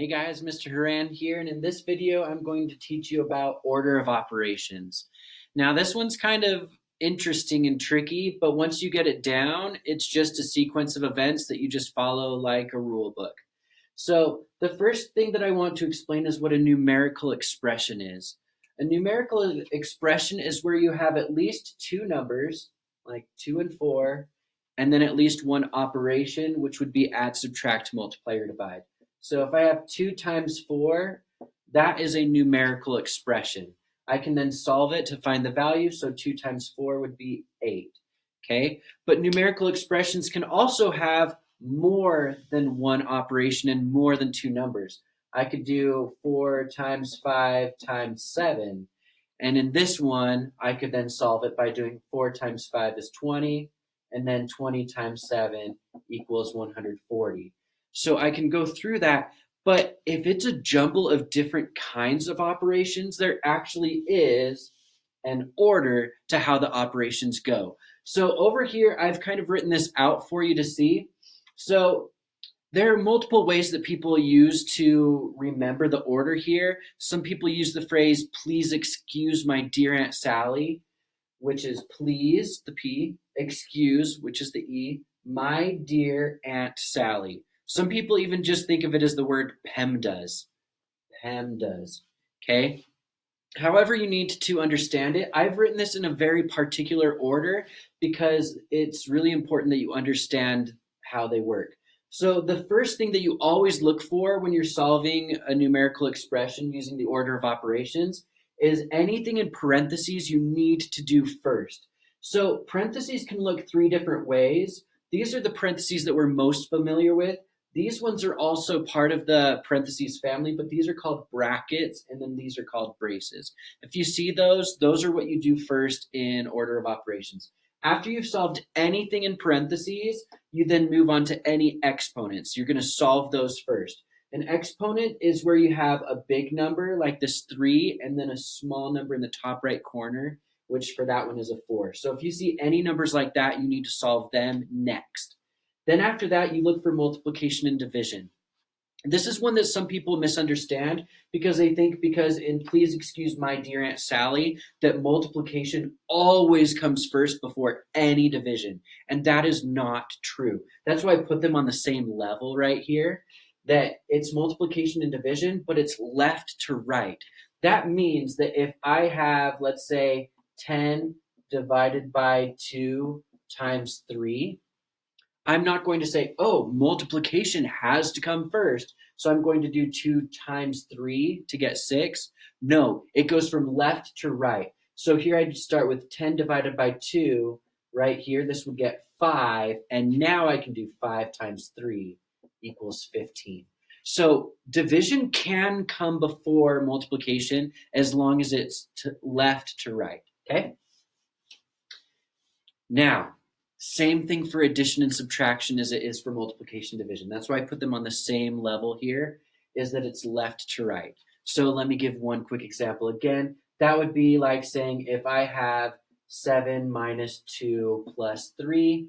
Hey guys, Mr. Haran here, and in this video I'm going to teach you about order of operations. Now this one's kind of interesting and tricky, but once you get it down, it's just a sequence of events that you just follow like a rule book. So the first thing that I want to explain is what a numerical expression is. A numerical expression is where you have at least two numbers, like 2 and 4, and then at least one operation, which would be add, subtract, multiply, or divide. So if I have 2 times 4, that is a numerical expression. I can then solve it to find the value, so 2 times 4 would be 8. Okay, but numerical expressions can also have more than one operation and more than two numbers. I could do 4 times 5 times 7. And in this one, I could then solve it by doing 4 times 5 is 20, and then 20 times 7 equals 140. So I can go through that, but if it's a jumble of different kinds of operations, there actually is an order to how the operations go. So over here, I've kind of written this out for you to see. So there are multiple ways that people use to remember the order here. Some people use the phrase, please excuse my dear Aunt Sally, which is please, the P, excuse, which is the E, my dear Aunt Sally. Some people even just think of it as the word PEMDAS. PEMDAS, okay? However you need to understand it, I've written this in a very particular order because it's really important that you understand how they work. So the first thing that you always look for when you're solving a numerical expression using the order of operations is anything in parentheses you need to do first. So parentheses can look three different ways. These are the parentheses that we're most familiar with. These ones are also part of the parentheses family, but these are called brackets, and then these are called braces. If you see those are what you do first in order of operations. After you've solved anything in parentheses, you then move on to any exponents. You're going to solve those first. An exponent is where you have a big number like this 3 and then a small number in the top right corner, which for that one is a 4. So if you see any numbers like that, you need to solve them next. Then after that, you look for multiplication and division. This is one that some people misunderstand because they think because in please excuse my dear Aunt Sally, that multiplication always comes first before any division. And that is not true. That's why I put them on the same level right here, that it's multiplication and division, but it's left to right. That means that if I have, let's say, 10 divided by 2 times 3, I'm not going to say, oh, multiplication has to come first, so I'm going to do 2 times 3 to get 6. No, it goes from left to right. So here I'd start with 10 divided by 2. Right here, this would get 5, and now I can do 5 times 3 equals 15. So division can come before multiplication as long as it's left to right, okay? Now, same thing for addition and subtraction as it is for multiplication division. That's why I put them on the same level here, is that it's left to right. So let me give one quick example again. That would be like saying if I have 7 minus 2 plus 3,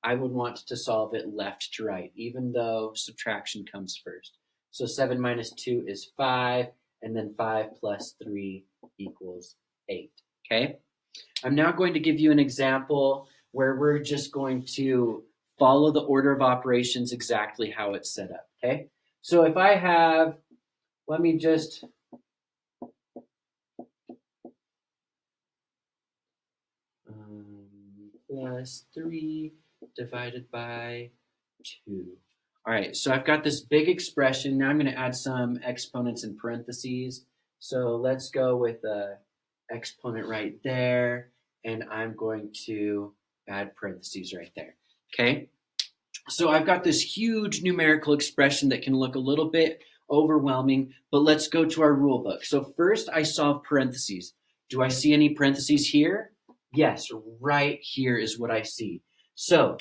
I would want to solve it left to right, even though subtraction comes first. So 7 minus 2 is 5, and then 5 plus 3 equals 8, okay? I'm now going to give you an example where we're just going to follow the order of operations exactly how it's set up, okay? So if I have, let me just, plus 3 divided by 2. All right, so I've got this big expression. Now I'm going to add some exponents in parentheses. So let's go with the exponent right there, and I'm going to add parentheses right there, okay? So I've got this huge numerical expression that can look a little bit overwhelming, but let's go to our rule book. So first I solve parentheses. Do I see any parentheses here? Yes, right here is what I see. So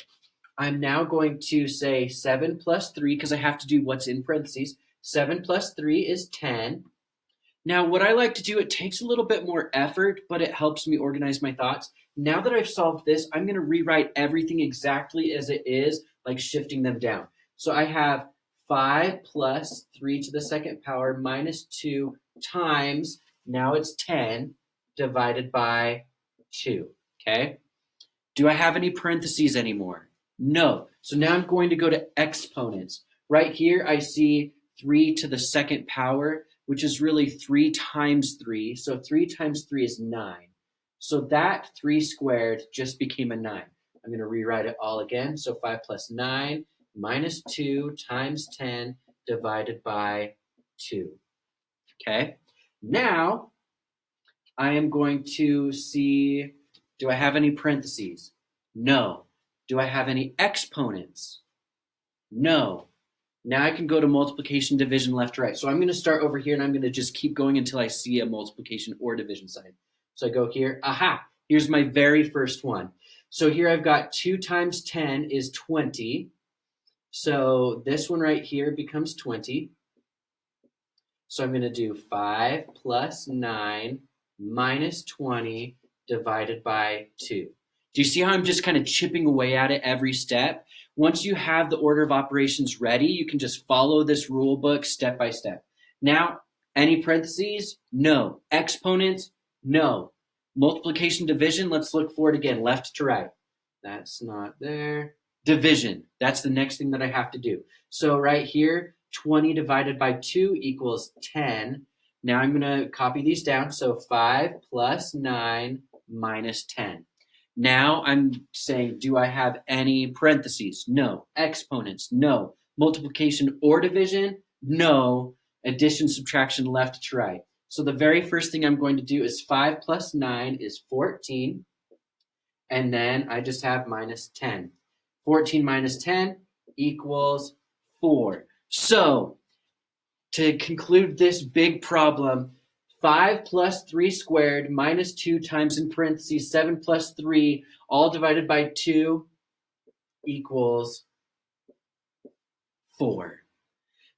I'm now going to say 7 plus 3, because I have to do what's in parentheses. 7 plus 3 is 10. Now, what I like to do, it takes a little bit more effort, but it helps me organize my thoughts. Now that I've solved this, I'm going to rewrite everything exactly as it is, like shifting them down. So I have 5 plus 3 to the second power minus 2 times, now it's 10, divided by 2, okay? Do I have any parentheses anymore? No. So now I'm going to go to exponents. Right here, I see 3 to the second power, which is really 3 times 3. So 3 times 3 is 9. So that 3 squared just became a 9. I'm going to rewrite it all again. So 5 plus 9 minus 2 times 10 divided by 2. Okay? Now, I am going to see, do I have any parentheses? No. Do I have any exponents? No. Now I can go to multiplication, division, left to right. So I'm going to start over here and I'm going to just keep going until I see a multiplication or division sign. So I go here. Aha! Here's my very first one. So here I've got 2 times 10 is 20. So this one right here becomes 20. So I'm going to do 5 plus 9 minus 20 divided by 2. Do you see how I'm just kind of chipping away at it every step? Once you have the order of operations ready, you can just follow this rule book step by step. Now, any parentheses? No. Exponents? No. Multiplication, division? Let's look for it again, left to right. That's not there. Division. That's the next thing that I have to do. So right here, 20 divided by 2 equals 10. Now I'm going to copy these down. So 5 plus 9 minus 10. Now I'm saying, do I have any parentheses? No. Exponents? No. Multiplication or division? No. Addition, subtraction, left to right. So the very first thing I'm going to do is 5 plus 9 is 14. And then I just have minus 10. 14 minus 10 equals 4. So to conclude this big problem, 5 plus 3 squared minus 2 times in parentheses 7 plus 3 all divided by 2 equals 4.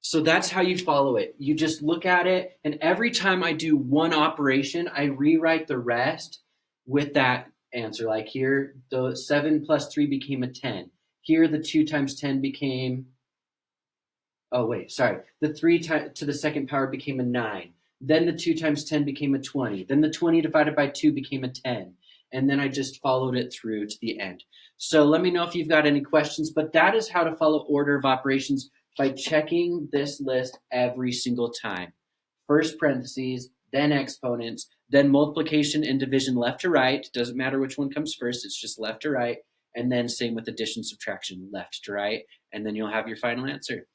So that's how you follow it. You just look at it, and every time I do one operation, I rewrite the rest with that answer. Like here, the 7 plus 3 became a 10. Here, the 2 times 10 became, the 3 to the second power became a 9. Then the 2 times 10 became a 20. Then the 20 divided by 2 became a 10. And then I just followed it through to the end. So let me know if you've got any questions, but that is how to follow order of operations by checking this list every single time. First parentheses, then exponents, then multiplication and division left to right. Doesn't matter which one comes first, it's just left to right. And then same with addition, subtraction, left to right. And then you'll have your final answer.